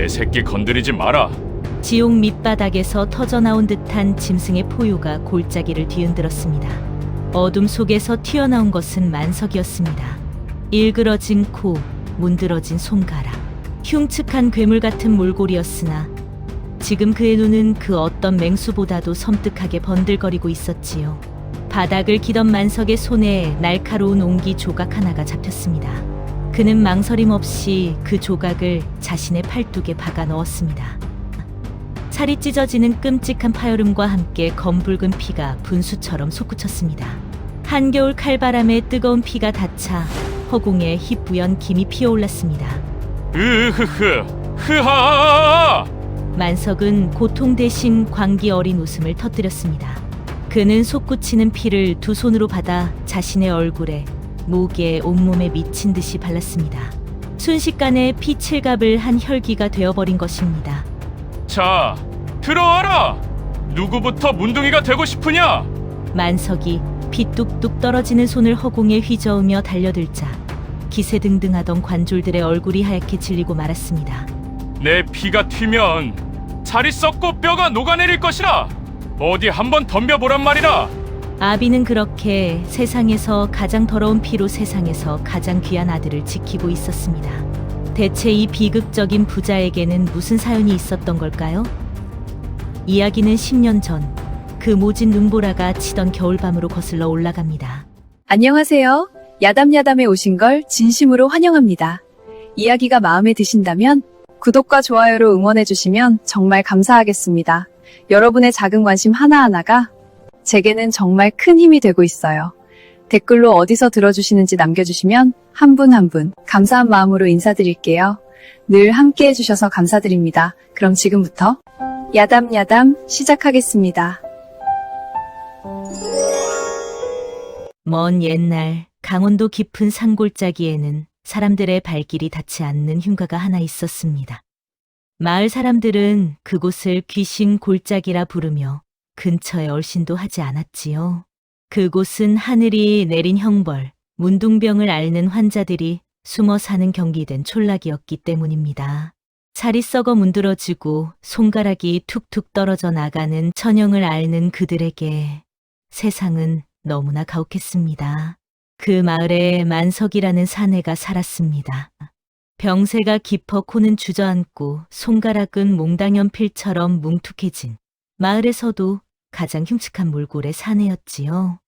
내 새끼 건드리지 마라. 지옥 밑바닥에서 터져나온 듯한 짐승의 포효가 골짜기를 뒤흔들었습니다. 어둠 속에서 튀어나온 것은 만석이었습니다. 일그러진 코, 문드러진 손가락, 흉측한 괴물 같은 몰골이었으나 지금 그의 눈은 그 어떤 맹수보다도 섬뜩하게 번들거리고 있었지요. 바닥을 기던 만석의 손에 날카로운 옹기 조각 하나가 잡혔습니다. 그는 망설임 없이 그 조각을 자신의 팔뚝에 박아 넣었습니다. 살이 찢어지는 끔찍한 파열음과 함께 검붉은 피가 분수처럼 솟구쳤습니다. 한겨울 칼바람에 뜨거운 피가 닿자 허공에 희뿌연 김이 피어올랐습니다. 으흐흐, 흐하! 만석은 고통 대신 광기 어린 웃음을 터뜨렸습니다. 그는 솟구치는 피를 두 손으로 받아 자신의 얼굴에, 목에, 온몸에 미친 듯이 발랐습니다. 순식간에 피칠갑을 한 혈기가 되어버린 것입니다. 자, 들어와라! 누구부터 문둥이가 되고 싶으냐? 만석이 피 뚝뚝 떨어지는 손을 허공에 휘저으며 달려들자 기세등등하던 관졸들의 얼굴이 하얗게 질리고 말았습니다. 내 피가 튀면 살이 썩고 뼈가 녹아내릴 것이라! 어디 한번 덤벼보란 말이라! 아비는 그렇게 세상에서 가장 더러운 피로 세상에서 가장 귀한 아들을 지키고 있었습니다. 대체 이 비극적인 부자에게는 무슨 사연이 있었던 걸까요? 이야기는 10년 전 그 모진 눈보라가 치던 겨울밤으로 거슬러 올라갑니다. 안녕하세요. 야담야담에 오신 걸 진심으로 환영합니다. 이야기가 마음에 드신다면 구독과 좋아요로 응원해주시면 정말 감사하겠습니다. 여러분의 작은 관심 하나하나가 제게는 정말 큰 힘이 되고 있어요. 댓글로 어디서 들어주시는지 남겨주시면 한 분 한 분 감사한 마음으로 인사드릴게요. 늘 함께 해주셔서 감사드립니다. 그럼 지금부터 야담야담 시작하겠습니다. 먼 옛날 강원도 깊은 산골짜기에는 사람들의 발길이 닿지 않는 흉가가 하나 있었습니다. 마을 사람들은 그곳을 귀신 골짜기라 부르며 근처에 얼씬도 하지 않았지요. 그곳은 하늘이 내린 형벌, 문둥병을 앓는 환자들이 숨어 사는 경기된 촌락이었기 때문입니다. 살이 썩어 문드러지고 손가락이 툭툭 떨어져 나가는 천형을 앓는 그들에게 세상은 너무나 가혹했습니다. 그 마을에 만석이라는 사내가 살았습니다. 병세가 깊어 코는 주저앉고 손가락은 몽당연필처럼 뭉툭해진 마을에서도 가장 흉측한 몰골의 사내였지요.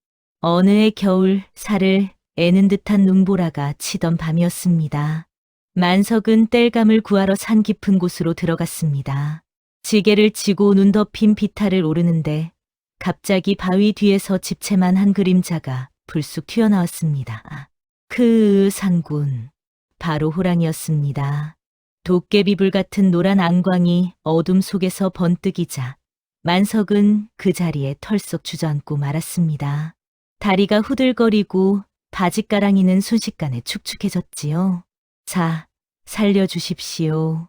어느 해 겨울 살을 애는 듯한 눈보라가 치던 밤이었습니다. 만석은 땔감을 구하러 산 깊은 곳으로 들어갔습니다. 지게를 지고 눈 덮인 비탈을 오르는데 갑자기 바위 뒤에서 집채만 한 그림자가 불쑥 튀어나왔습니다. 그 상군, 바로 호랑이였습니다. 도깨비불 같은 노란 안광이 어둠 속에서 번뜩이자 만석은 그 자리에 털썩 주저앉고 말았습니다. 다리가 후들거리고 바짓가랑이는 순식간에 축축해졌지요. 자, 살려주십시오.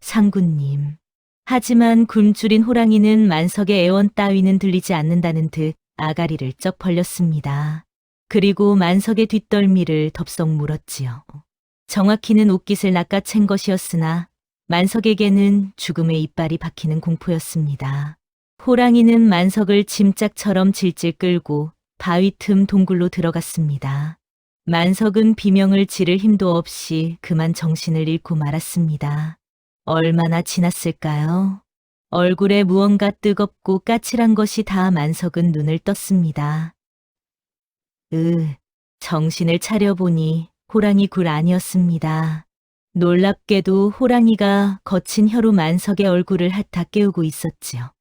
상군님. 하지만 굶주린 호랑이는 만석의 애원 따위는 들리지 않는다는 듯 아가리를 쩍 벌렸습니다. 그리고 만석의 뒷덜미를 덥석 물었지요. 정확히는 옷깃을 낚아챈 것이었으나 만석에게는 죽음의 이빨이 박히는 공포였습니다. 호랑이는 만석을 짐짝처럼 질질 끌고 바위 틈 동굴로 들어갔습니다. 만석은 비명을 지를 힘도 없이 그만 정신을 잃고 말았습니다. 얼마나 지났을까요? 얼굴에 무언가 뜨겁고 까칠한 것이 다 만석은 눈을 떴습니다. 정신을 차려보니 호랑이 굴 아니었습니다. 놀랍게도 호랑이가 거친 혀로 만석의 얼굴을 핥아 깨우고 있었지요.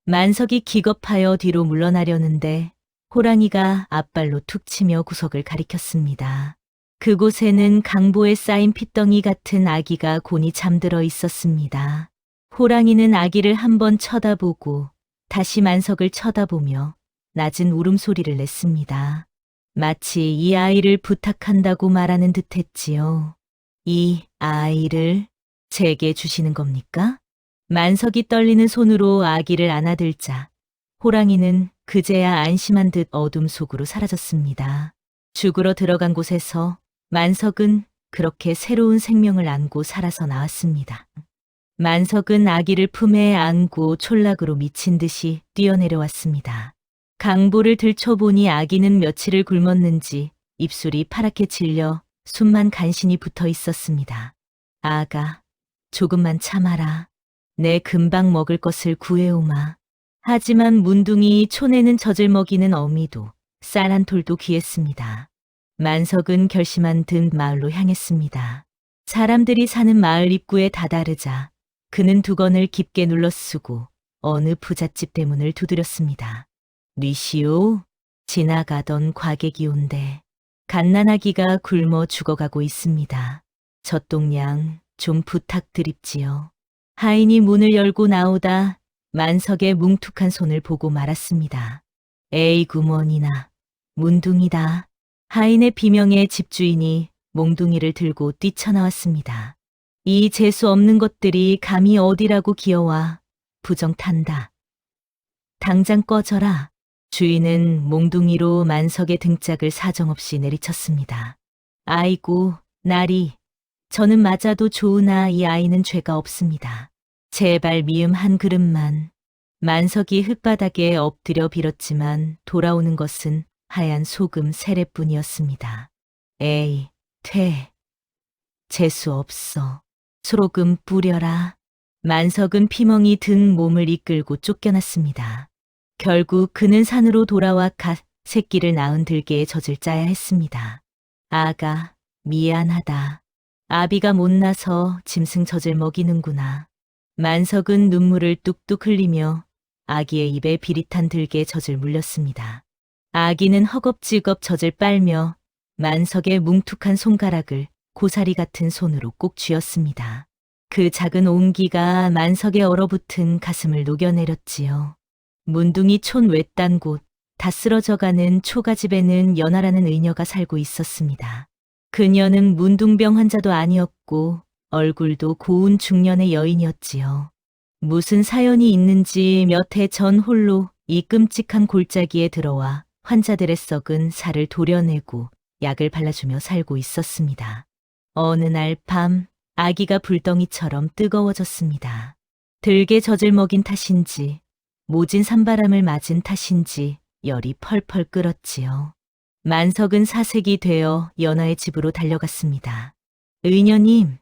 만석이 기겁하여 뒤로 물러나려는데 호랑이가 앞발로 툭 치며 구석을 가리켰습니다. 그곳에는 강보에 쌓인 핏덩이 같은 아기가 곤히 잠들어 있었습니다. 호랑이는 아기를 한번 쳐다보고 다시 만석을 쳐다보며 낮은 울음소리를 냈습니다. 마치 이 아이를 부탁한다고 말하는 듯했지요. 이 아이를 제게 주시는 겁니까? 만석이 떨리는 손으로 아기를 안아들자 호랑이는 그제야 안심한 듯 어둠 속으로 사라졌습니다. 죽으러 들어간 곳에서 만석은 그렇게 새로운 생명을 안고 살아서 나왔습니다. 만석은 아기를 품에 안고 촌락으로 미친 듯이 뛰어내려왔습니다. 강보를 들춰보니 아기는 며칠을 굶었는지 입술이 파랗게 질려 숨만 간신히 붙어 있었습니다. 아가, 조금만 참아라. 내 금방 먹을 것을 구해오마. 하지만 문둥이 촌에는 젖을 먹이는 어미도 쌀 한 톨도 귀했습니다. 만석은 결심한 듯 마을로 향했습니다. 사람들이 사는 마을 입구에 다다르자 그는 두건을 깊게 눌러쓰고 어느 부잣집 대문을 두드렸습니다. 뉘시오, 지나가던 과객이 온대. 갓난아기가 굶어 죽어가고 있습니다. 젖동량 좀 부탁드립지요. 하인이 문을 열고 나오다 만석의 뭉툭한 손을 보고 말았습니다. 에이구 머니나, 문둥이다. 하인의 비명에 집주인이 몽둥이를 들고 뛰쳐나왔습니다. 이 재수 없는 것들이 감히 어디라고 기어와 부정탄다. 당장 꺼져라. 주인은 몽둥이로 만석의 등짝을 사정없이 내리쳤습니다. 아이고, 나리. 저는 맞아도 좋으나 이 아이는 죄가 없습니다. 제발 미음 한 그릇만. 만석이 흙바닥에 엎드려 빌었지만 돌아오는 것은 하얀 소금 세례뿐이었습니다. 에이, 퇴. 재수 없어. 소금 뿌려라. 만석은 피멍이 든 몸을 이끌고 쫓겨났습니다. 결국 그는 산으로 돌아와 갓 새끼를 낳은 들개의 젖을 짜야 했습니다. 아가, 미안하다. 아비가 못나서 짐승 젖을 먹이는구나. 만석은 눈물을 뚝뚝 흘리며 아기의 입에 비릿한 들개의 젖을 물렸습니다. 아기는 허겁지겁 젖을 빨며 만석의 뭉툭한 손가락을 고사리 같은 손으로 꼭 쥐었습니다. 그 작은 온기가 만석의 얼어붙은 가슴을 녹여내렸지요. 문둥이 촌 외딴 곳, 다 쓰러져가는 초가집에는 연아라는 의녀가 살고 있었습니다. 그녀는 문둥병 환자도 아니었고 얼굴도 고운 중년의 여인이었지요. 무슨 사연이 있는지 몇 해 전 홀로 이 끔찍한 골짜기에 들어와 환자들의 썩은 살을 도려내고 약을 발라주며 살고 있었습니다. 어느 날 밤 아기가 불덩이처럼 뜨거워졌습니다. 들개 젖을 먹인 탓인지 모진 산바람을 맞은 탓인지 열이 펄펄 끓었지요. 만석은 사색이 되어 연하의 집으로 달려갔습니다. 의녀님,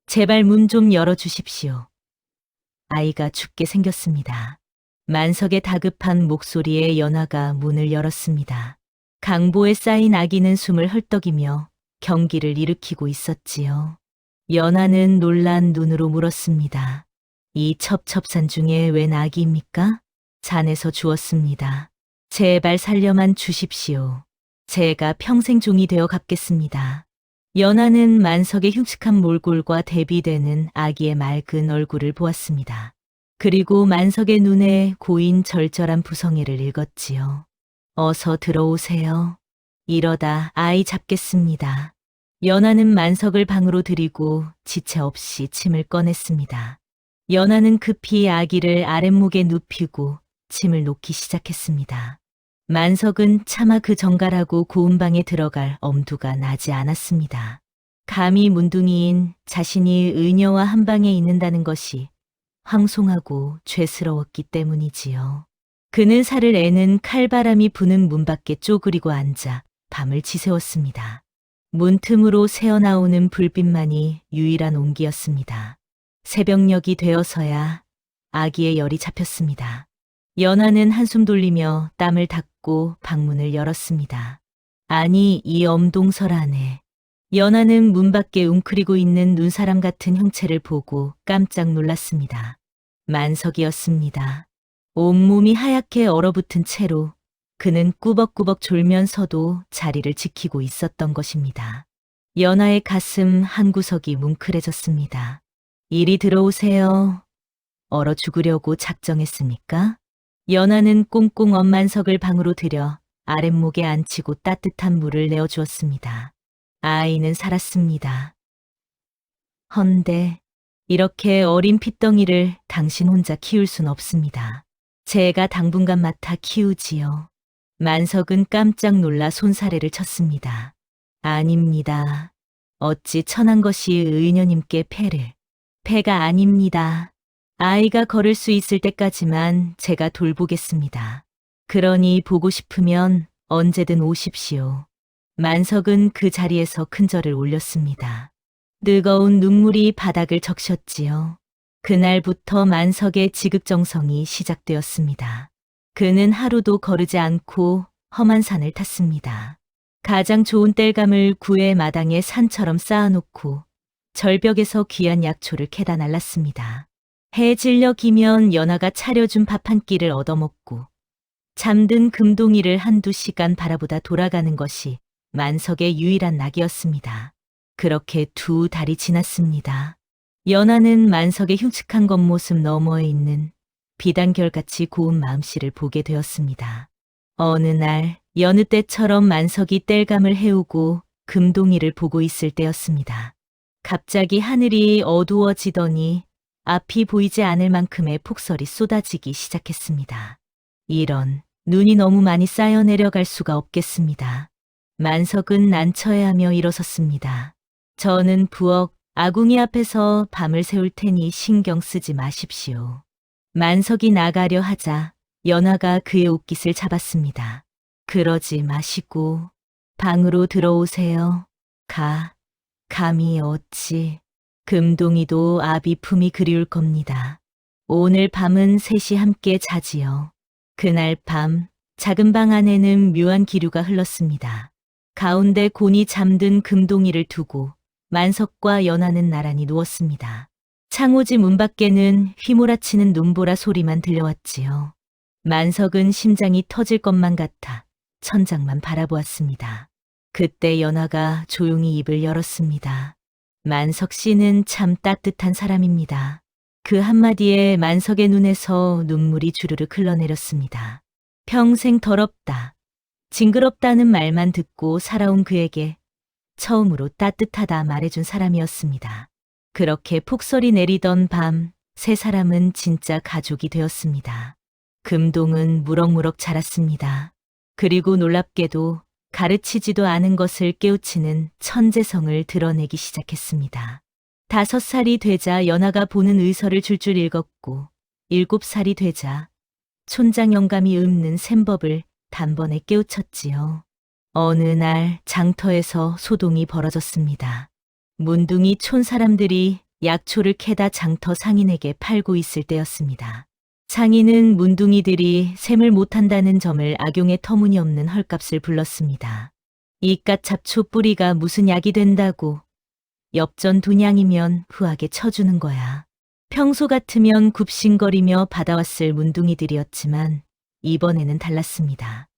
제발 문 좀 열어주십시오. 아이가 죽게 생겼습니다. 만석의 다급한 목소리에 연하가 문을 열었습니다. 강보에 쌓인 아기는 숨을 헐떡이며 경기를 일으키고 있었지요. 연하는 놀란 눈으로 물었습니다. 이 첩첩산 중에 웬 아기입니까? 산에서 주었습니다. 제발 살려만 주십시오. 제가 평생 종이 되어 갚겠습니다. 연하는 만석의 흉측한 몰골과 대비되는 아기의 맑은 얼굴을 보았습니다. 그리고 만석의 눈에 고인 절절한 부성애를 읽었지요. 어서 들어오세요. 이러다 아이 잡겠습니다. 연하는 만석을 방으로 들이고 지체 없이 침을 꺼냈습니다. 연하는 급히 아기를 아랫목에 눕히고 침을 놓기 시작했습니다. 만석은 차마 그 정갈하고 고운 방에 들어갈 엄두가 나지 않았습니다. 감히 문둥이인 자신이 의녀와 한 방에 있는다는 것이 황송하고 죄스러웠기 때문이지요. 그는 살을 애는 칼바람이 부는 문 밖에 쪼그리고 앉아 밤을 지새웠습니다. 문틈으로 새어나오는 불빛만이 유일한 온기였습니다. 새벽녘이 되어서야 아기의 열이 잡혔습니다. 연하는 한숨 돌리며 땀을 닦고 방문을 열었습니다. 아니, 이 엄동설 안에. 연하는 문 밖에 웅크리고 있는 눈사람 같은 형체를 보고 깜짝 놀랐습니다. 만석이었습니다. 온몸이 하얗게 얼어붙은 채로 그는 꾸벅꾸벅 졸면서도 자리를 지키고 있었던 것입니다. 연하의 가슴 한 구석이 뭉클해졌습니다. 이리 들어오세요. 얼어 죽으려고 작정했습니까? 연하는 꽁꽁 언 만석을 방으로 들여 아랫목에 앉히고 따뜻한 물을 내어주었습니다. 아이는 살았습니다. 헌데 이렇게 어린 핏덩이를 당신 혼자 키울 순 없습니다. 제가 당분간 맡아 키우지요. 만석은 깜짝 놀라 손사래를 쳤습니다. 아닙니다. 어찌 천한 것이 의녀님께 패가 아닙니다. 아이가 걸을 수 있을 때까지만 제가 돌보겠습니다. 그러니 보고 싶으면 언제든 오십시오. 만석은 그 자리에서 큰절을 올렸습니다. 뜨거운 눈물이 바닥을 적셨지요. 그날부터 만석의 지극정성이 시작되었습니다. 그는 하루도 거르지 않고 험한 산을 탔습니다. 가장 좋은 땔감을 구의 마당에 산처럼 쌓아놓고 절벽에서 귀한 약초를 캐다 날랐습니다. 해 질려 기면 연하가 차려준 밥 한 끼를 얻어먹고 잠든 금동이를 한두 시간 바라보다 돌아가는 것이 만석의 유일한 낙이었습니다. 그렇게 2달이 지났습니다. 연하는 만석의 흉측한 겉모습 너머에 있는 비단결같이 고운 마음씨를 보게 되었습니다. 어느 날 여느 때처럼 만석이 땔감을 해오고 금동이를 보고 있을 때였습니다. 갑자기 하늘이 어두워지더니 앞이 보이지 않을 만큼의 폭설이 쏟아지기 시작했습니다. 이런, 눈이 너무 많이 쌓여 내려갈 수가 없겠습니다. 만석은 난처해하며 일어섰습니다. 저는 부엌 아궁이 앞에서 밤을 새울 테니 신경 쓰지 마십시오. 만석이 나가려 하자 연하가 그의 옷깃을 잡았습니다. 그러지 마시고 방으로 들어오세요. 감히 어찌. 금동이도 아비 품이 그리울 겁니다. 오늘 밤은 셋이 함께 자지요. 그날 밤 작은 방 안에는 묘한 기류가 흘렀습니다. 가운데 곤히 잠든 금동이를 두고 만석과 연하는 나란히 누웠습니다. 창호지 문 밖에는 휘몰아치는 눈보라 소리만 들려왔지요. 만석은 심장이 터질 것만 같아 천장만 바라보았습니다. 그때 연하가 조용히 입을 열었습니다. 만석 씨는 참 따뜻한 사람입니다. 그 한마디에 만석의 눈에서 눈물이 주르륵 흘러내렸습니다. 평생 더럽다, 징그럽다는 말만 듣고 살아온 그에게 처음으로 따뜻하다 말해준 사람이었습니다. 그렇게 폭설이 내리던 밤, 세 사람은 진짜 가족이 되었습니다. 금동은 무럭무럭 자랐습니다. 그리고 놀랍게도 가르치지도 않은 것을 깨우치는 천재성을 드러내기 시작했습니다. 5살이 되자 연하가 보는 의서를 줄줄 읽었고 7살이 되자 촌장 영감이 읊는 셈법을 단번에 깨우쳤지요. 어느 날 장터에서 소동이 벌어졌습니다. 문둥이 촌 사람들이 약초를 캐다 장터 상인에게 팔고 있을 때였습니다. 상인은 문둥이들이 셈을 못한다는 점을 악용해 터무니없는 헐값을 불렀습니다. 이깟 잡초 뿌리가 무슨 약이 된다고. 엽전 2냥이면 후하게 쳐주는 거야. 평소 같으면 굽신거리며 받아왔을 문둥이들이었지만 이번에는 달랐습니다.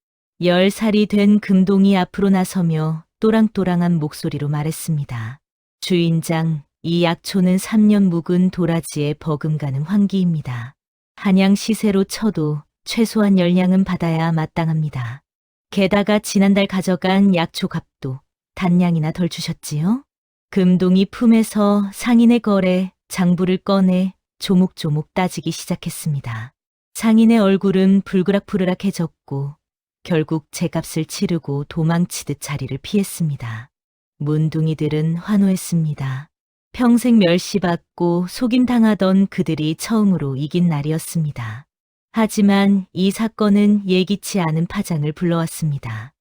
10살이 된 금동이 앞으로 나서며 또랑또랑한 목소리로 말했습니다. 주인장, 이 약초는 3년 묵은 도라지에 버금가는 환기입니다. 한양 시세로 쳐도 최소한 10냥은 받아야 마땅합니다. 게다가 지난달 가져간 약초 값도 단냥이나 덜 주셨지요? 금동이 품에서 상인의 거래 장부를 꺼내 조목조목 따지기 시작했습니다. 상인의 얼굴은 불그락불그락해졌고 결국 제값을 치르고 도망치듯 자리를 피했습니다. 문둥이들은 환호했습니다. 평생 멸시받고 속임당하던 그들이 처음으로 이긴 날이었습니다. 하지만 이 사건은 예기치 않은 파장을 불러왔습니다.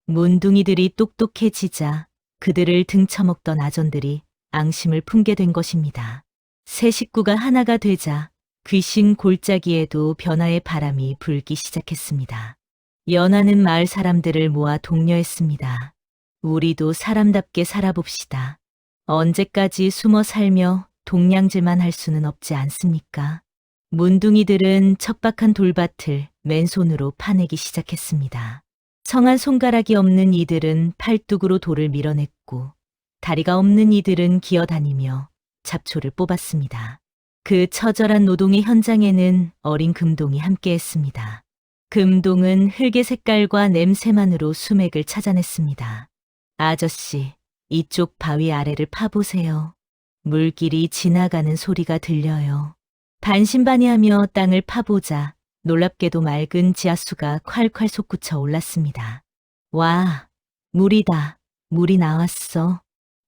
문둥이들이 똑똑해지자 그들을 등쳐먹던 아전들이 앙심을 품게 된 것입니다. 세 식구가 하나가 되자 귀신 골짜기에도 변화의 바람이 불기 시작했습니다. 연하는 마을 사람들을 모아 독려했습니다. 우리도 사람답게 살아봅시다. 언제까지 숨어 살며 동냥질만 할 수는 없지 않습니까? 문둥이들은 척박한 돌밭을 맨손으로 파내기 시작했습니다. 성한 손가락이 없는 이들은 팔뚝으로 돌을 밀어냈고 다리가 없는 이들은 기어다니며 잡초를 뽑았습니다. 그 처절한 노동의 현장에는 어린 금동이 함께했습니다. 금동은 흙의 색깔과 냄새만으로 수맥을 찾아냈습니다. 아저씨, 이쪽 바위 아래를 파보세요. 물길이 지나가는 소리가 들려요. 반신반의하며 땅을 파보자 놀랍게도 맑은 지하수가 콸콸 솟구쳐 올랐습니다. 와, 물이다. 물이 나왔어.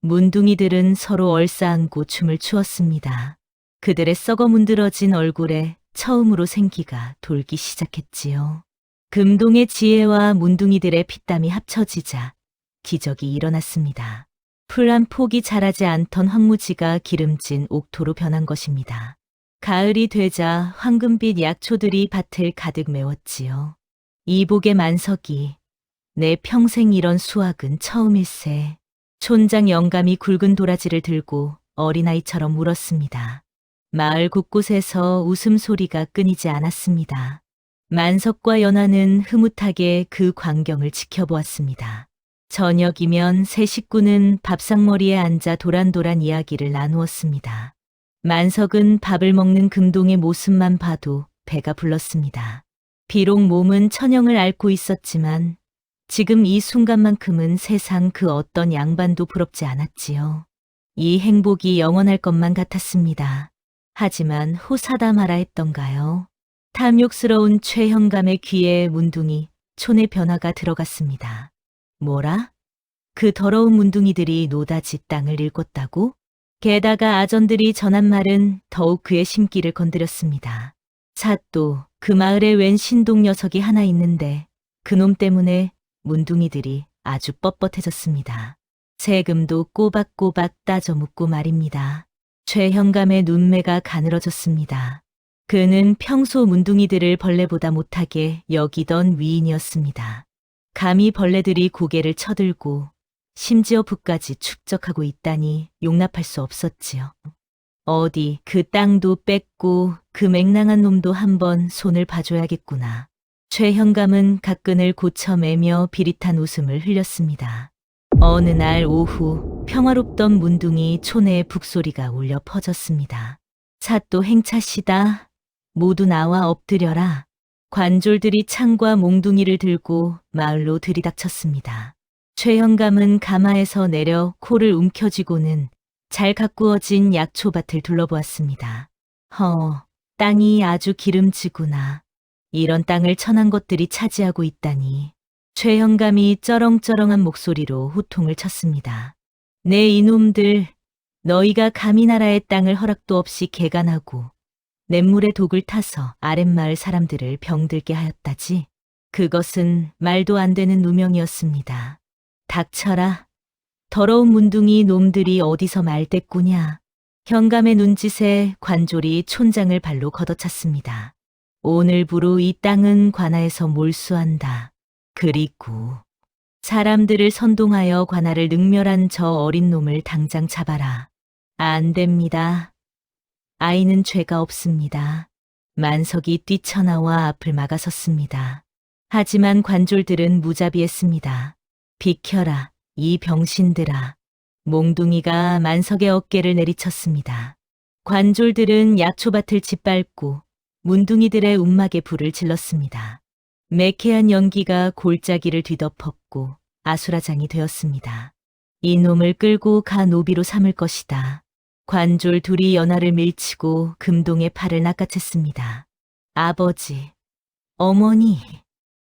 문둥이들은 서로 얼싸안고 춤을 추었습니다. 그들의 썩어 문드러진 얼굴에 처음으로 생기가 돌기 시작했지요. 금동의 지혜와 문둥이들의 피땀이 합쳐지자 기적이 일어났습니다. 풀 한 폭이 자라지 않던 황무지가 기름진 옥토로 변한 것입니다. 가을이 되자 황금빛 약초들이 밭을 가득 메웠지요. 이복의 만석이 내 평생 이런 수확은 처음일세. 촌장 영감이 굵은 도라지를 들고 어린아이처럼 울었습니다. 마을 곳곳에서 웃음소리가 끊이지 않았습니다. 만석과 연화는 흐뭇하게 그 광경을 지켜보았습니다. 저녁이면 세 식구는 밥상머리에 앉아 도란도란 이야기를 나누었습니다. 만석은 밥을 먹는 금동의 모습만 봐도 배가 불렀습니다. 비록 몸은 천형을 앓고 있었지만 지금 이 순간만큼은 세상 그 어떤 양반도 부럽지 않았지요. 이 행복이 영원할 것만 같았습니다. 하지만 호사다 마라 했던가요? 탐욕스러운 최형감의 귀에 문둥이 촌의 변화가 들어갔습니다. 뭐라? 그 더러운 문둥이들이 노다지 땅을 일궜다고? 게다가 아전들이 전한 말은 더욱 그의 심기를 건드렸습니다. 사또 그 마을에 웬 신동 녀석이 하나 있는데 그놈 때문에 문둥이들이 아주 뻣뻣해졌습니다. 세금도 꼬박꼬박 따져 묻고 말입니다. 최형감의 눈매가 가늘어졌습니다. 그는 평소 문둥이들을 벌레보다 못하게 여기던 위인이었습니다. 감히 벌레들이 고개를 쳐들고 심지어 붓까지 축적하고 있다니 용납할 수 없었지요. 어디 그 땅도 뺏고 그 맹랑한 놈도 한번 손을 봐줘야겠구나. 최형감은 가끈을 고쳐매며 비릿한 웃음을 흘렸습니다. 어느 날 오후 평화롭던 문둥이 촌에 북소리가 울려 퍼졌습니다. 사또 행차시다. 모두 나와 엎드려라. 관졸들이 창과 몽둥이를 들고 마을로 들이닥쳤습니다. 최형감은 가마에서 내려 코를 움켜쥐고는 잘 가꾸어진 약초밭을 둘러보았습니다. 땅이 아주 기름지구나. 이런 땅을 천한 것들이 차지하고 있다니. 최형감이 쩌렁쩌렁한 목소리로 호통을 쳤습니다. 네 이놈들, 너희가 감히 나라의 땅을 허락도 없이 개간하고 냇물에 독을 타서 아랫마을 사람들을 병들게 하였다지. 그것은 말도 안 되는 누명이었습니다. 닥쳐라. 더러운 문둥이 놈들이 어디서 말대꾸냐. 현감의 눈짓에 관졸이 촌장을 발로 걷어찼습니다. 오늘부로 이 땅은 관아에서 몰수한다. 그리고 사람들을 선동하여 관아를 능멸한 저 어린 놈을 당장 잡아라. 안 됩니다. 아이는 죄가 없습니다. 만석이 뛰쳐나와 앞을 막아섰습니다. 하지만 관졸들은 무자비했습니다. 비켜라, 이 병신들아. 몽둥이가 만석의 어깨를 내리쳤습니다. 관졸들은 약초밭을 짓밟고 문둥이들의 움막에 불을 질렀습니다. 매캐한 연기가 골짜기를 뒤덮었고 아수라장이 되었습니다. 이놈을 끌고 가 노비로 삼을 것이다. 관졸 둘이 연화를 밀치고 금동의 팔을 낚아챘습니다. 아버지, 어머니.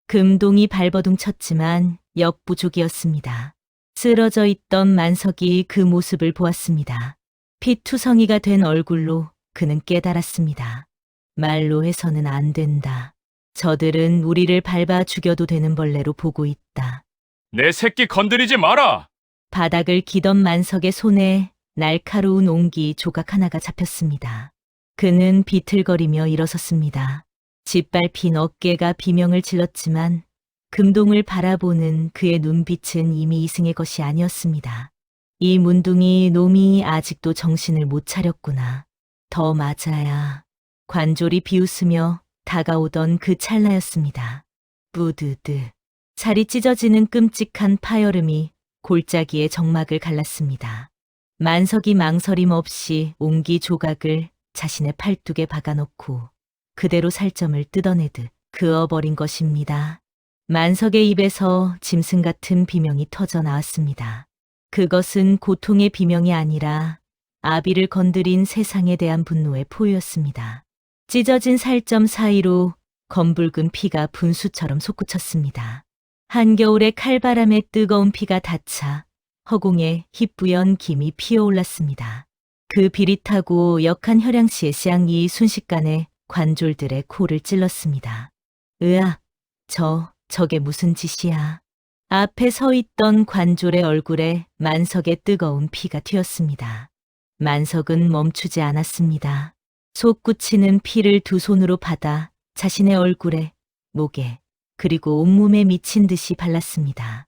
금동이 발버둥 쳤지만 역부족이었습니다. 쓰러져 있던 만석이 그 모습을 보았습니다. 피투성이가 된 얼굴로 그는 깨달았습니다. 말로 해서는 안 된다. 저들은 우리를 밟아 죽여도 되는 벌레로 보고 있다. 내 새끼 건드리지 마라! 바닥을 기던 만석의 손에 날카로운 옹기 조각 하나가 잡혔습니다. 그는 비틀거리며 일어섰습니다. 짓밟힌 어깨가 비명을 질렀지만 금동을 바라보는 그의 눈빛은 이미 이승의 것이 아니었습니다. 이 문둥이 놈이 아직도 정신을 못 차렸구나. 더 맞아야. 관졸이 비웃으며 다가오던 그 찰나였습니다. 뿌드드. 살이 찢어지는 끔찍한 파열음이 골짜기의 정막을 갈랐습니다. 만석이 망설임 없이 옹기 조각을 자신의 팔뚝에 박아놓고 그대로 살점을 뜯어내듯 그어버린 것입니다. 만석의 입에서 짐승 같은 비명이 터져 나왔습니다. 그것은 고통의 비명이 아니라 아비를 건드린 세상에 대한 분노의 포유였습니다. 찢어진 살점 사이로 검붉은 피가 분수처럼 솟구쳤습니다. 한겨울의 칼바람에 뜨거운 피가 닿자 허공에 희뿌연 김이 피어올랐습니다. 그 비릿하고 역한 혈양씨의 쌍이 순식간에 관졸들의 코를 찔렀습니다. 으악, 저게 무슨 짓이야. 앞에 서 있던 관졸의 얼굴에 만석의 뜨거운 피가 튀었습니다. 만석은 멈추지 않았습니다. 솟구치는 피를 두 손으로 받아 자신의 얼굴에, 목에, 그리고 온몸에 미친 듯이 발랐습니다.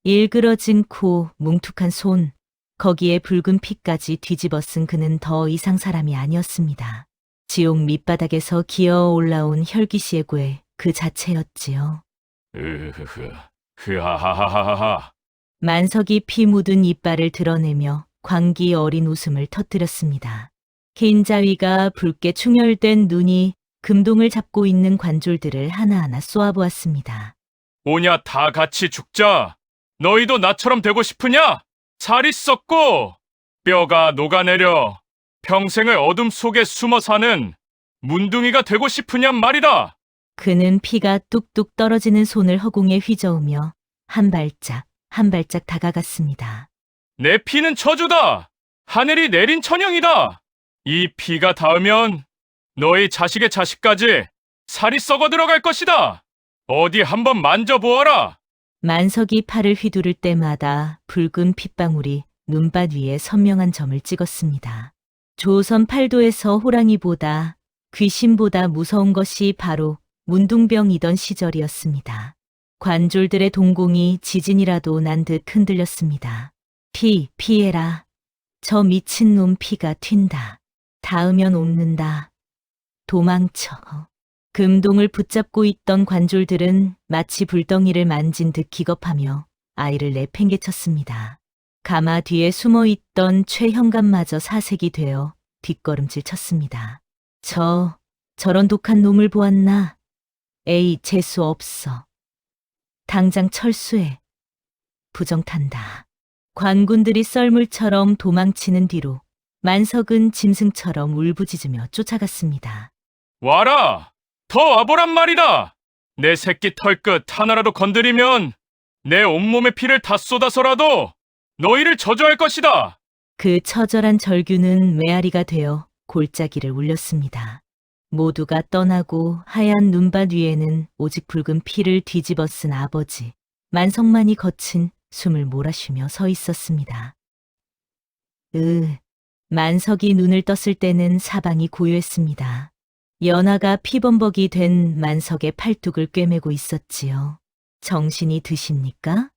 일그러진 코, 뭉툭한 손, 거기에 붉은 피까지 뒤집어 쓴 그는 더 이상 사람이 아니었습니다. 지옥 밑바닥에서 기어 올라온 혈기시의 괴 그 자체였지요. 흐하하하하하. 만석이 피 묻은 이빨을 드러내며 광기 어린 웃음을 터뜨렸습니다. 흰자위가 붉게 충혈된 눈이 금동을 잡고 있는 관졸들을 하나하나 쏘아보았습니다. 오냐 다 같이 죽자. 너희도 나처럼 되고 싶으냐? 살이 썩고 뼈가 녹아내려 평생을 어둠 속에 숨어 사는 문둥이가 되고 싶으냔 말이다. 그는 피가 뚝뚝 떨어지는 손을 허공에 휘저으며 한 발짝 한 발짝 다가갔습니다. 내 피는 저주다. 하늘이 내린 천형이다. 이 피가 닿으면 너희 자식의 자식까지 살이 썩어 들어갈 것이다. 어디 한번 만져보아라. 만석이 팔을 휘두를 때마다 붉은 핏방울이 눈밭 위에 선명한 점을 찍었습니다. 조선 팔도에서 호랑이보다 귀신보다 무서운 것이 바로 문둥병이던 시절이었습니다. 관졸들의 동공이 지진이라도 난 듯 흔들렸습니다. 피해라. 저 미친놈 피가 튄다. 닿으면 옵는다. 도망쳐. 금동을 붙잡고 있던 관졸들은 마치 불덩이를 만진 듯 기겁하며 아이를 내팽개쳤습니다. 가마 뒤에 숨어 있던 최현감마저 사색이 되어 뒷걸음질 쳤습니다. 저런 독한 놈을 보았나? 에이, 재수 없어. 당장 철수해. 부정탄다. 관군들이 썰물처럼 도망치는 뒤로 만석은 짐승처럼 울부짖으며 쫓아갔습니다. 와라. 더 와보란 말이다. 내 새끼 털끝 하나라도 건드리면 내 온몸의 피를 다 쏟아서라도 너희를 저주할 것이다. 그 처절한 절규는 메아리가 되어 골짜기를 울렸습니다. 모두가 떠나고 하얀 눈밭 위에는 오직 붉은 피를 뒤집어 쓴 아버지, 만석만이 거친 숨을 몰아쉬며 서 있었습니다. 만석이 눈을 떴을 때는 사방이 고요했습니다. 연하가 피범벅이 된 만석의 팔뚝을 꿰매고 있었지요. 정신이 드십니까?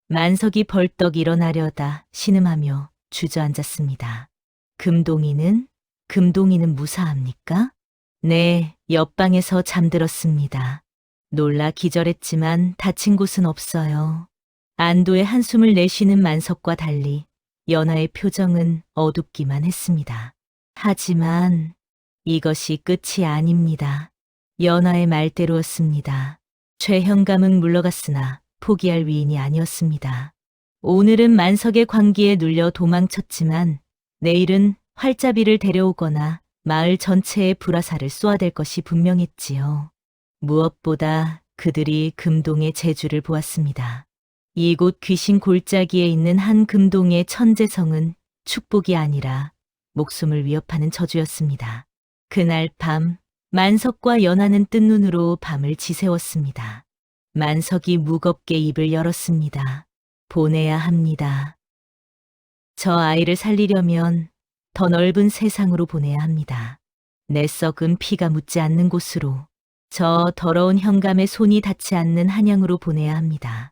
만석이 벌떡 일어나려다 신음하며 주저앉았습니다. 금동이는 무사합니까? 네, 옆방에서 잠들었습니다. 놀라 기절했지만 다친 곳은 없어요. 안도의 한숨을 내쉬는 만석과 달리 연하의 표정은 어둡기만 했습니다. 하지만 이것이 끝이 아닙니다. 연하의 말대로였습니다. 최현감은 물러갔으나 포기할 위인이 아니었습니다. 오늘은 만석의 광기에 눌려 도망쳤지만 내일은 활자비를 데려오거나 마을 전체에 불화살을 쏘아댈 것이 분명했지요. 무엇보다 그들이 금동의 재주를 보았습니다. 이곳 귀신 골짜기에 있는 한 금동의 천재성은 축복이 아니라 목숨을 위협하는 저주였습니다. 그날 밤 만석과 연하는 뜬 눈으로 밤을 지새웠습니다. 만석이 무겁게 입을 열었습니다. 보내야 합니다. 저 아이를 살리려면 더 넓은 세상으로 보내야 합니다. 내 썩은 피가 묻지 않는 곳으로, 저 더러운 현감의 손이 닿지 않는 한양으로 보내야 합니다.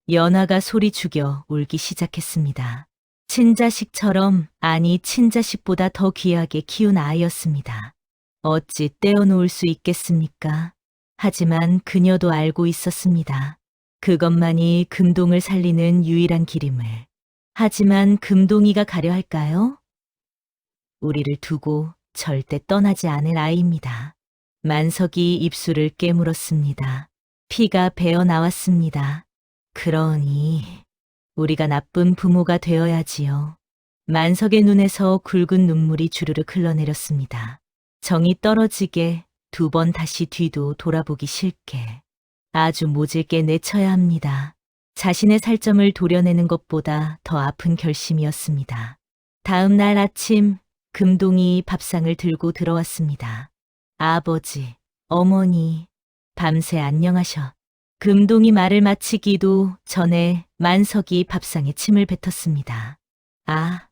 연하가 소리 죽여 울기 시작했습니다. 친자식처럼, 아니 친자식보다 더 귀하게 키운 아이였습니다. 어찌 떼어놓을 수 있겠습니까? 하지만 그녀도 알고 있었습니다. 그것만이 금동을 살리는 유일한 길임을. 하지만 금동이가 가려 할까요? 우리를 두고 절대 떠나지 않을 아이입니다. 만석이 입술을 깨물었습니다. 피가 배어 나왔습니다. 그러니 우리가 나쁜 부모가 되어야지요. 만석의 눈에서 굵은 눈물이 주르륵 흘러내렸습니다. 정이 떨어지게 두 번 다시 뒤도 돌아보기 싫게 아주 모질게 내쳐야 합니다. 자신의 살점을 도려내는 것보다 더 아픈 결심이었습니다. 다음 날 아침 금동이 밥상을 들고 들어왔습니다. 아버지, 어머니, 밤새 안녕하셔. 금동이 말을 마치기도 전에 만석이 밥상에 침을 뱉었습니다. 아,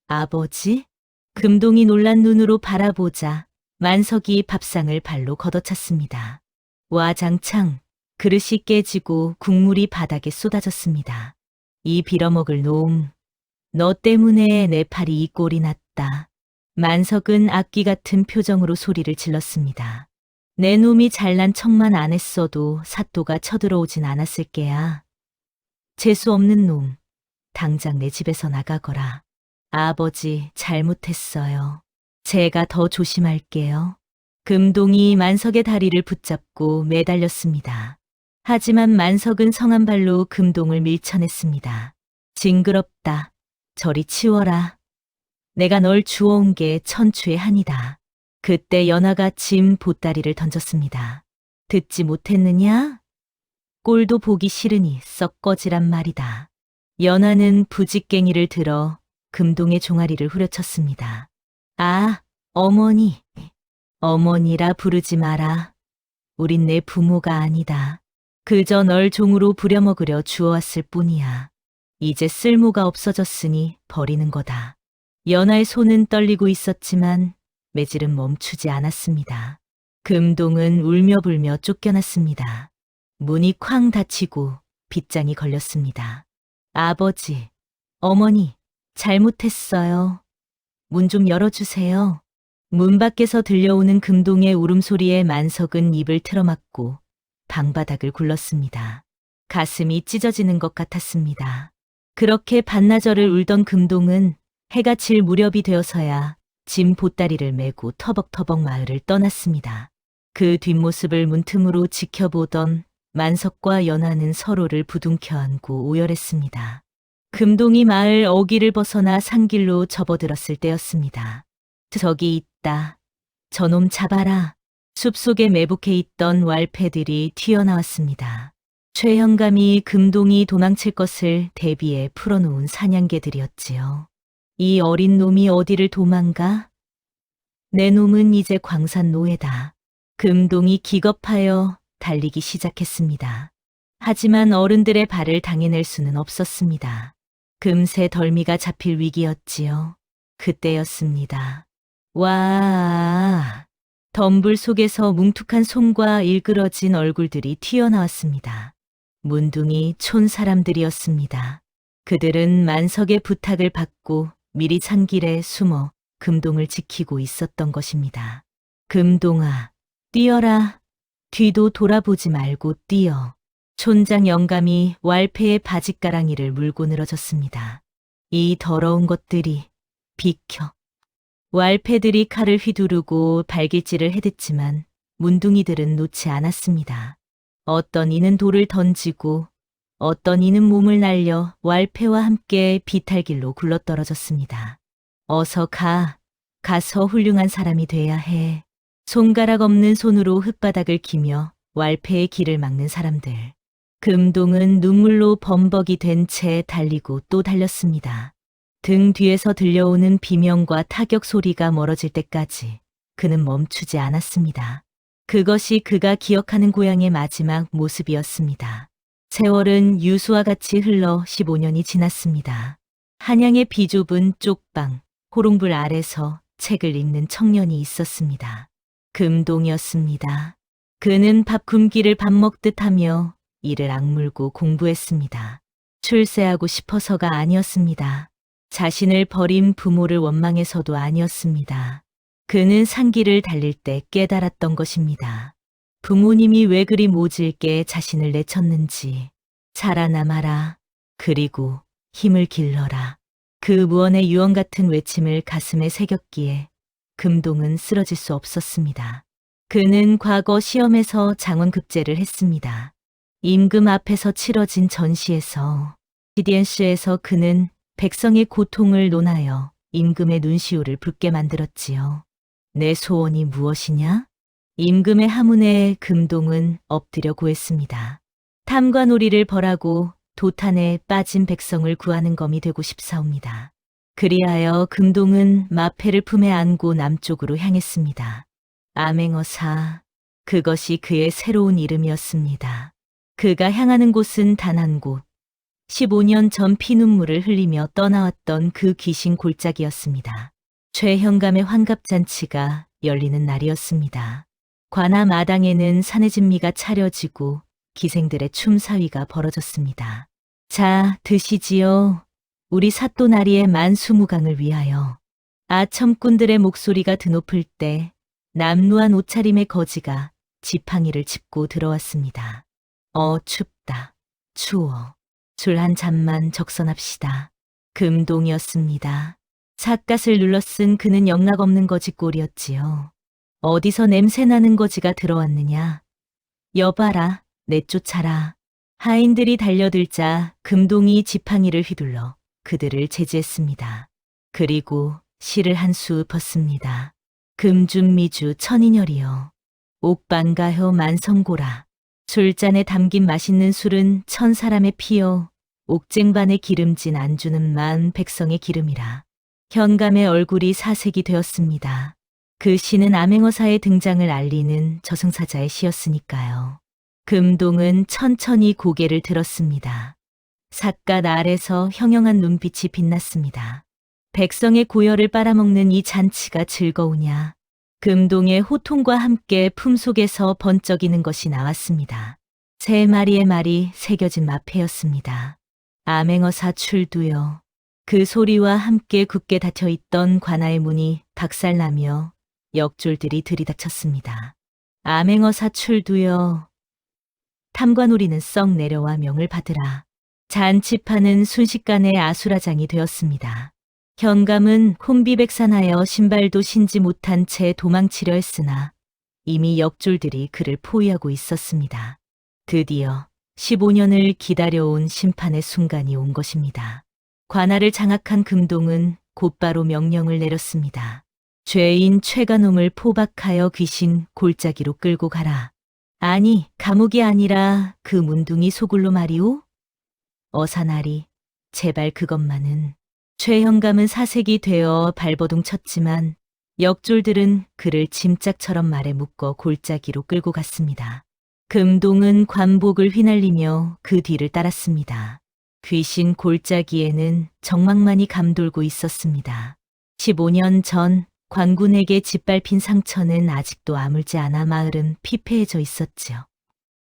아버지? 금동이 놀란 눈으로 바라보자 만석이 밥상을 발로 걷어찼습니다. 와장창 그릇이 깨지고 국물이 바닥에 쏟아졌습니다. 이 빌어먹을 놈, 너 때문에 내 팔이 이 꼴이 났다. 만석은 악귀 같은 표정으로 소리를 질렀습니다. 내 놈이 잘난 척만 안 했어도 사또가 쳐들어오진 않았을 게야. 재수 없는 놈, 당장 내 집에서 나가거라. 아버지, 잘못했어요. 제가 더 조심할게요. 금동이 만석의 다리를 붙잡고 매달렸습니다. 하지만 만석은 성한 발로 금동을 밀쳐냈습니다. 징그럽다. 저리 치워라. 내가 널 주워온 게 천추의 한이다. 그때 연하가 짐 보따리를 던졌습니다. 듣지 못했느냐? 꼴도 보기 싫으니 썩 꺼지란 말이다. 연하는 부직갱이를 들어 금동의 종아리를 후려쳤습니다. 아, 어머니. 어머니라 부르지 마라. 우린 내 부모가 아니다. 그저 널 종으로 부려먹으려 주워왔을 뿐이야. 이제 쓸모가 없어졌으니 버리는 거다. 연하의 손은 떨리고 있었지만 매질은 멈추지 않았습니다. 금동은 울며 불며 쫓겨났습니다. 문이 쾅 닫히고 빗장이 걸렸습니다. 아버지, 어머니, 잘못했어요. 문 좀 열어주세요. 문 밖에서 들려오는 금동의 울음소리에 만석은 입을 틀어막고 방바닥을 굴렀습니다. 가슴이 찢어지는 것 같았습니다. 그렇게 반나절을 울던 금동은 해가 질 무렵이 되어서야 짐 보따리를 메고 터벅터벅 마을을 떠났습니다. 그 뒷모습을 문틈으로 지켜보던 만석과 연하는 서로를 부둥켜 안고 오열했습니다. 금동이 마을 어귀를 벗어나 산길로 접어들었을 때였습니다. 저기 있다. 저놈 잡아라. 숲속에 매복해 있던 왈패들이 튀어나왔습니다. 최현감이 금동이 도망칠 것을 대비해 풀어놓은 사냥개들이었지요. 이 어린 놈이 어디를 도망가? 내 놈은 이제 광산 노예다. 금동이 기겁하여 달리기 시작했습니다. 하지만 어른들의 발을 당해낼 수는 없었습니다. 금세 덜미가 잡힐 위기였지요. 그때였습니다. 와, 덤불 속에서 뭉툭한 손과 일그러진 얼굴들이 튀어나왔습니다. 문둥이 촌 사람들이었습니다. 그들은 만석의 부탁을 받고 미리 산길에 숨어 금동을 지키고 있었던 것입니다. 금동아, 뛰어라. 뒤도 돌아보지 말고 뛰어. 촌장 영감이 왈패의 바짓가랑이를 물고 늘어졌습니다. 이 더러운 것들이 비켜. 왈패들이 칼을 휘두르고 발길질을 해댔지만 문둥이들은 놓지 않았습니다. 어떤 이는 돌을 던지고 어떤 이는 몸을 날려 왈패와 함께 비탈길로 굴러떨어졌습니다. 어서 가서 훌륭한 사람이 돼야 해. 손가락 없는 손으로 흙바닥을 기며 왈패의 길을 막는 사람들. 금동은 눈물로 범벅이 된 채 달리고 또 달렸습니다. 등 뒤에서 들려오는 비명과 타격 소리가 멀어질 때까지 그는 멈추지 않았습니다. 그것이 그가 기억하는 고향의 마지막 모습이었습니다. 세월은 유수와 같이 흘러 15년이 지났습니다. 한양의 비좁은 쪽방, 호롱불 아래서 책을 읽는 청년이 있었습니다. 금동이었습니다. 그는 밥 굶기를 밥 먹듯 하며 이를 악물고 공부했습니다. 출세하고 싶어서가 아니었습니다. 자신을 버린 부모를 원망해서도 아니었습니다. 그는 산길을 달릴 때 깨달았던 것입니다. 부모님이 왜 그리 모질게 자신을 내쳤는지. 살아남아라. 그리고 힘을 길러라. 그 무언의 유언 같은 외침을 가슴에 새겼기에 금동은 쓰러질 수 없었습니다. 그는 과거 시험에서 장원급제를 했습니다. 임금 앞에서 치러진 전시에서 디디엔스에서 그는 백성의 고통을 논하여 임금의 눈시울을 붉게 만들었지요. 내 소원이 무엇이냐? 임금의 하문에 금동은 엎드려 구했습니다. 탐관오리를 벌하고 도탄에 빠진 백성을 구하는 검이 되고 싶사옵니다. 그리하여 금동은 마패를 품에 안고 남쪽으로 향했습니다. 암행어사, 그것이 그의 새로운 이름이었습니다. 그가 향하는 곳은 단 한 곳, 15년 전 피눈물을 흘리며 떠나왔던 그 귀신 골짜기였습니다. 최현감의 환갑잔치가 열리는 날이었습니다. 관아 마당에는 사내진미가 차려지고 기생들의 춤사위가 벌어졌습니다. 자, 드시지요. 우리 사또나리의 만수무강을 위하여. 아첨꾼들의 목소리가 드높을 때 남루한 옷차림의 거지가 지팡이를 짚고 들어왔습니다. 춥다. 추워. 술 한 잔만 적선합시다. 금동이었습니다. 삿갓을 눌러 쓴 그는 영락없는 거지 꼴이었지요. 어디서 냄새나는 거지가 들어왔느냐. 여봐라, 내쫓아라. 하인들이 달려들자 금동이 지팡이를 휘둘러 그들을 제지했습니다. 그리고 시를 한 수 읊었습니다. 금준미주 천인혈이여. 옥반가효 만성고라. 술잔에 담긴 맛있는 술은 천 사람의 피여 옥쟁반에 기름진 안주는 만 백성의 기름이라. 현감의 얼굴이 사색이 되었습니다. 그 시는 암행어사의 등장을 알리는 저승사자의 시였으니까요. 금동은 천천히 고개를 들었습니다. 삿갓 아래서 형형한 눈빛이 빛났습니다. 백성의 고열을 빨아먹는 이 잔치가 즐거우냐. 금동의 호통과 함께 품속에서 번쩍이는 것이 나왔습니다. 3마리의 말이 새겨진 마패였습니다. 암행어사 출두여. 그 소리와 함께 굳게 닫혀있던 관아의 문이 박살나며 역졸들이 들이닥쳤습니다. 암행어사 출두여. 탐관오리는 썩 내려와 명을 받으라. 잔치판은 순식간에 아수라장이 되었습니다. 현감은 혼비백산하여 신발도 신지 못한 채 도망치려 했으나 이미 역졸들이 그를 포위하고 있었습니다. 드디어 15년을 기다려온 심판의 순간이 온 것입니다. 관아를 장악한 금동은 곧바로 명령을 내렸습니다. 죄인 최가놈을 포박하여 귀신 골짜기로 끌고 가라. 아니, 감옥이 아니라 그 문둥이 소굴로 말이오? 어사나리, 제발 그것만은. 최현감은 사색이 되어 발버둥 쳤지만 역졸들은 그를 짐짝처럼 말에 묶어 골짜기로 끌고 갔습니다. 금동은 관복을 휘날리며 그 뒤를 따랐습니다. 귀신 골짜기에는 정막만이 감돌고 있었습니다. 15년 전 관군에게 짓밟힌 상처는 아직도 아물지 않아 마을은 피폐해져 있었지요.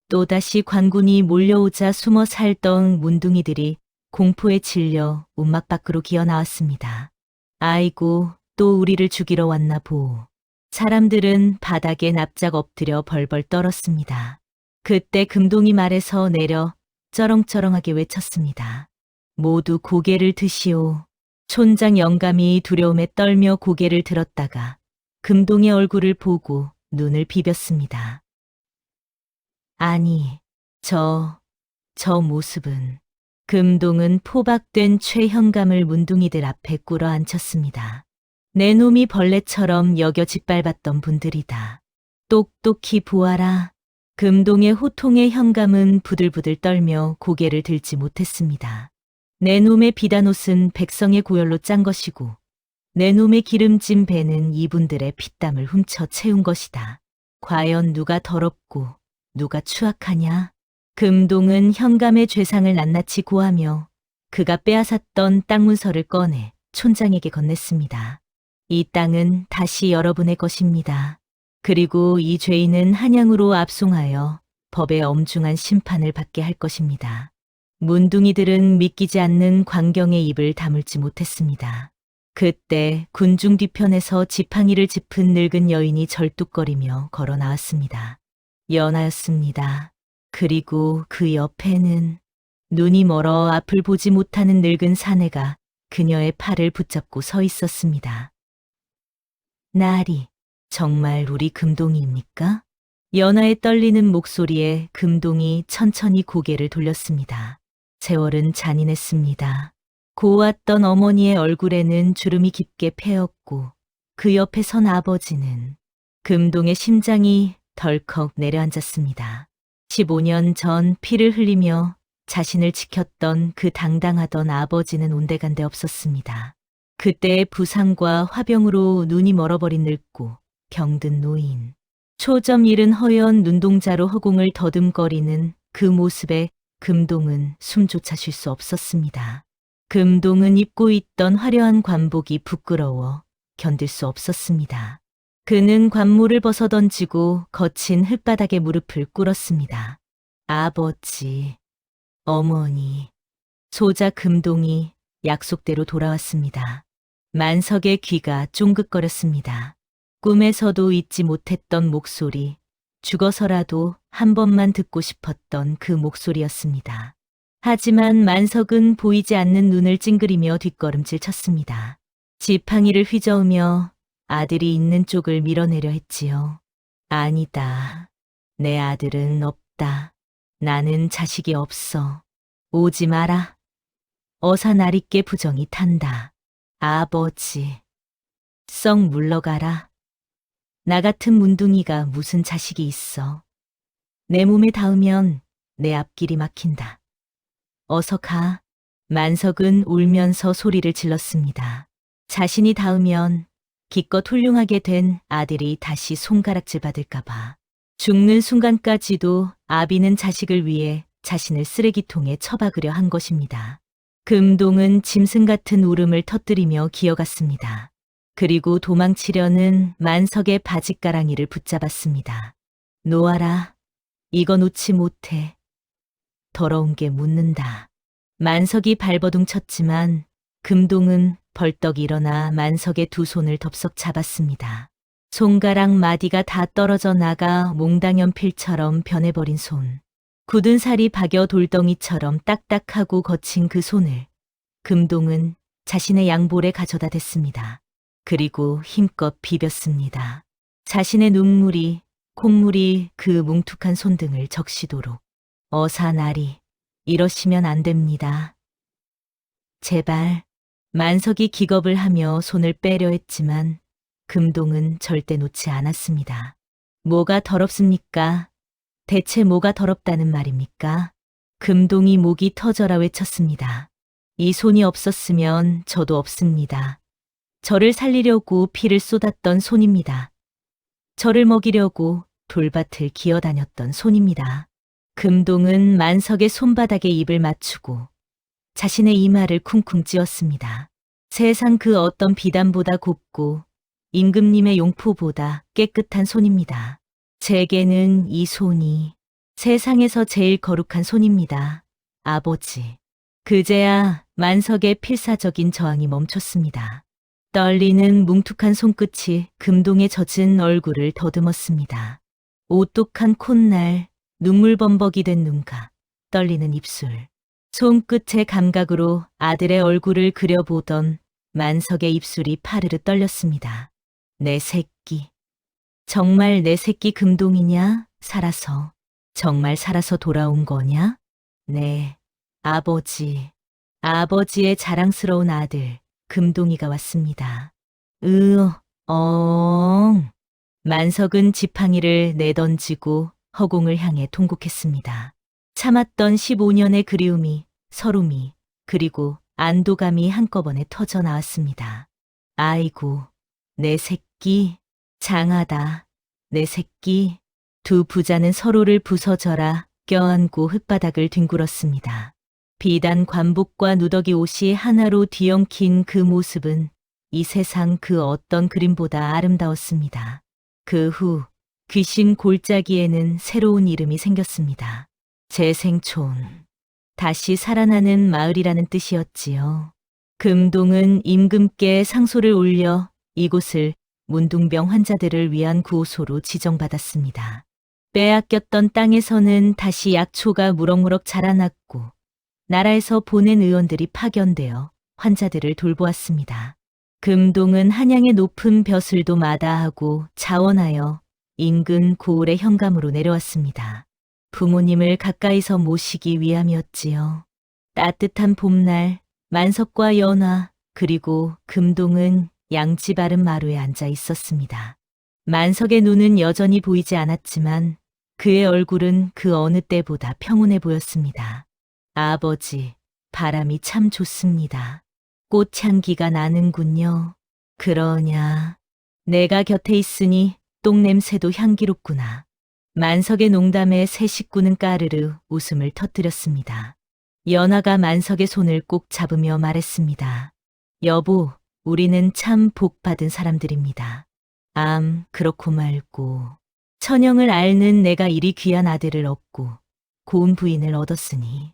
또다시 관군이 몰려오자 숨어 살던 문둥이들이 공포에 질려 움막 밖으로 기어나왔습니다. 아이고, 또 우리를 죽이러 왔나 보. 사람들은 바닥에 납작 엎드려 벌벌 떨었습니다. 그때 금동이 말에서 내려 쩌렁쩌렁하게 외쳤습니다. 모두 고개를 드시오. 촌장 영감이 두려움에 떨며 고개를 들었다가 금동의 얼굴을 보고 눈을 비볐습니다. 아니, 저 모습은. 금동은 포박된 최현감을 문둥이들 앞에 꿇어 앉혔습니다. 내 놈이 벌레처럼 여겨 짓밟았던 분들이다. 똑똑히 보아라. 금동의 호통에 현감은 부들부들 떨며 고개를 들지 못했습니다. 내 놈의 비단옷은 백성의 고열로 짠 것이고 내 놈의 기름진 배는 이분들의 피땀을 훔쳐 채운 것이다. 과연 누가 더럽고 누가 추악하냐? 금동은 현감의 죄상을 낱낱이 고하며 그가 빼앗았던 땅 문서를 꺼내 촌장에게 건넸습니다. 이 땅은 다시 여러분의 것입니다. 그리고 이 죄인은 한양으로 압송하여 법의 엄중한 심판을 받게 할 것입니다. 문둥이들은 믿기지 않는 광경의 입을 다물지 못했습니다. 그때 군중 뒤편에서 지팡이를 짚은 늙은 여인이 절뚝거리며 걸어 나왔습니다. 연하였습니다. 그리고 그 옆에는 눈이 멀어 앞을 보지 못하는 늙은 사내가 그녀의 팔을 붙잡고 서 있었습니다. 나리, 정말 우리 금동이입니까? 연하의 떨리는 목소리에 금동이 천천히 고개를 돌렸습니다. 세월은 잔인했습니다. 고왔던 어머니의 얼굴에는 주름이 깊게 패였고 그 옆에 선 아버지는 금동의 심장이 덜컥 내려앉았습니다. 15년 전 피를 흘리며 자신을 지켰던 그 당당하던 아버지는 온데간데 없었습니다. 그때의 부상과 화병으로 눈이 멀어버린 늙고 병든 노인, 초점 잃은 허연 눈동자로 허공을 더듬거리는 그 모습에 금동은 숨조차 쉴 수 없었습니다. 금동은 입고 있던 화려한 관복이 부끄러워 견딜 수 없었습니다. 그는 관모를 벗어던지고 거친 흙바닥에 무릎을 꿇었습니다. 아버지, 어머니, 소자 금동이 약속대로 돌아왔습니다. 만석의 귀가 쫑긋거렸습니다. 꿈에서도 잊지 못했던 목소리, 죽어서라도 한 번만 듣고 싶었던 그 목소리였습니다. 하지만 만석은 보이지 않는 눈을 찡그리며 뒷걸음질 쳤습니다. 지팡이를 휘저으며 아들이 있는 쪽을 밀어내려 했지요. 아니다. 내 아들은 없다. 나는 자식이 없어. 오지 마라. 어사 나리께 부정이 탄다. 아버지. 썩 물러가라. 나 같은 문둥이가 무슨 자식이 있어. 내 몸에 닿으면 내 앞길이 막힌다. 어서 가. 만석은 울면서 소리를 질렀습니다. 자신이 닿으면 기껏 훌륭하게 된 아들이 다시 손가락질 받을까봐. 죽는 순간까지도 아비는 자식을 위해 자신을 쓰레기통에 처박으려 한 것입니다. 금동은 짐승 같은 울음을 터뜨리며 기어갔습니다. 그리고 도망치려는 만석의 바짓가랑이를 붙잡았습니다. 놓아라. 이거 놓지 못해. 더러운 게 묻는다. 만석이 발버둥 쳤지만 금동은 벌떡 일어나 만석의 두 손을 덥석 잡았습니다. 손가락 마디가 다 떨어져 나가 몽당연필처럼 변해버린 손. 굳은 살이 박여 돌덩이처럼 딱딱하고 거친 그 손을 금동은 자신의 양볼에 가져다 댔습니다. 그리고 힘껏 비볐습니다. 자신의 눈물이, 콧물이 그 뭉툭한 손등을 적시도록. 어사나리, 이러시면 안 됩니다. 제발. 만석이 기겁을 하며 손을 빼려 했지만 금동은 절대 놓지 않았습니다. 뭐가 더럽습니까? 대체 뭐가 더럽다는 말입니까? 금동이 목이 터져라 외쳤습니다. 이 손이 없었으면 저도 없습니다. 저를 살리려고 피를 쏟았던 손입니다. 저를 먹이려고 돌밭을 기어다녔던 손입니다. 금동은 만석의 손바닥에 입을 맞추고 자신의 이마를 쿵쿵 찧었습니다. 세상 그 어떤 비단보다 곱고 임금님의 용포보다 깨끗한 손입니다. 제게는 이 손이 세상에서 제일 거룩한 손입니다. 아버지. 그제야 만석의 필사적인 저항이 멈췄습니다. 떨리는 뭉툭한 손끝이 금동의 젖은 얼굴을 더듬었습니다. 오똑한 콧날, 눈물범벅이 된 눈가, 떨리는 입술. 손끝의 감각으로 아들의 얼굴을 그려보던 만석의 입술이 파르르 떨렸습니다. 내 새끼. 정말 내 새끼 금동이냐? 살아서. 정말 살아서 돌아온 거냐? 네, 아버지. 아버지의 자랑스러운 아들, 금동이가 왔습니다. 만석은 지팡이를 내던지고 허공을 향해 통곡했습니다. 참았던 15년의 그리움이, 서름이, 그리고 안도감이 한꺼번에 터져 나왔습니다. 아이고, 내 새끼, 장하다, 내 새끼. 두 부자는 서로를 부서져라 껴안고 흙바닥을 뒹굴었습니다. 비단 관복과 누더기 옷이 하나로 뒤엉킨 그 모습은 이 세상 그 어떤 그림보다 아름다웠습니다. 그 후 귀신 골짜기에는 새로운 이름이 생겼습니다. 재생촌. 다시 살아나는 마을이라는 뜻이었지요. 금동은 임금께 상소를 올려 이곳을 문둥병 환자들을 위한 구호소로 지정받았습니다. 빼앗겼던 땅에서는 다시 약초가 무럭무럭 자라났고 나라에서 보낸 의원들이 파견되어 환자들을 돌보았습니다. 금동은 한양의 높은 벼슬도 마다하고 자원하여 인근 고을의 현감으로 내려왔습니다. 부모님을 가까이서 모시기 위함이었지요. 따뜻한 봄날 만석과 연화 그리고 금동은 양지 바른 마루에 앉아 있었습니다. 만석의 눈은 여전히 보이지 않았지만 그의 얼굴은 그 어느 때보다 평온해 보였습니다. 아버지, 바람이 참 좋습니다. 꽃향기가 나는군요. 그러냐. 내가 곁에 있으니 똥냄새도 향기롭구나. 만석의 농담에 새 식구는 까르르 웃음을 터뜨렸습니다. 연하가 만석의 손을 꼭 잡으며 말했습니다. 여보, 우리는 참 복받은 사람들입니다. 그렇고 말고. 천영을 앓는 내가 이리 귀한 아들을 얻고 고운 부인을 얻었으니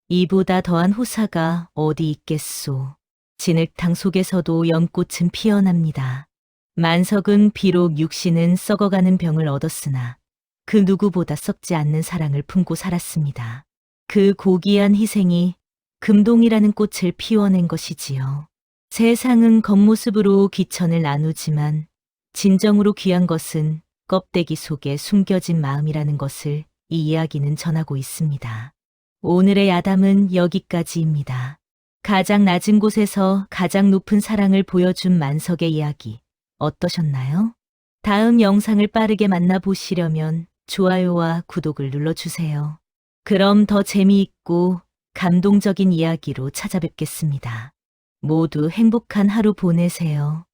이보다 더한 호사가 어디 있겠소. 진흙탕 속에서도 연꽃은 피어납니다. 만석은 비록 육신은 썩어가는 병을 얻었으나 그 누구보다 썩지 않는 사랑을 품고 살았습니다. 그 고귀한 희생이 금동이라는 꽃을 피워낸 것이지요. 세상은 겉모습으로 귀천을 나누지만 진정으로 귀한 것은 껍데기 속에 숨겨진 마음이라는 것을 이 이야기는 전하고 있습니다. 오늘의 야담은 여기까지입니다. 가장 낮은 곳에서 가장 높은 사랑을 보여준 만석의 이야기 어떠셨나요? 다음 영상을 빠르게 만나보시려면 좋아요와 구독을 눌러주세요. 그럼 더 재미있고 감동적인 이야기로 찾아뵙겠습니다. 모두 행복한 하루 보내세요.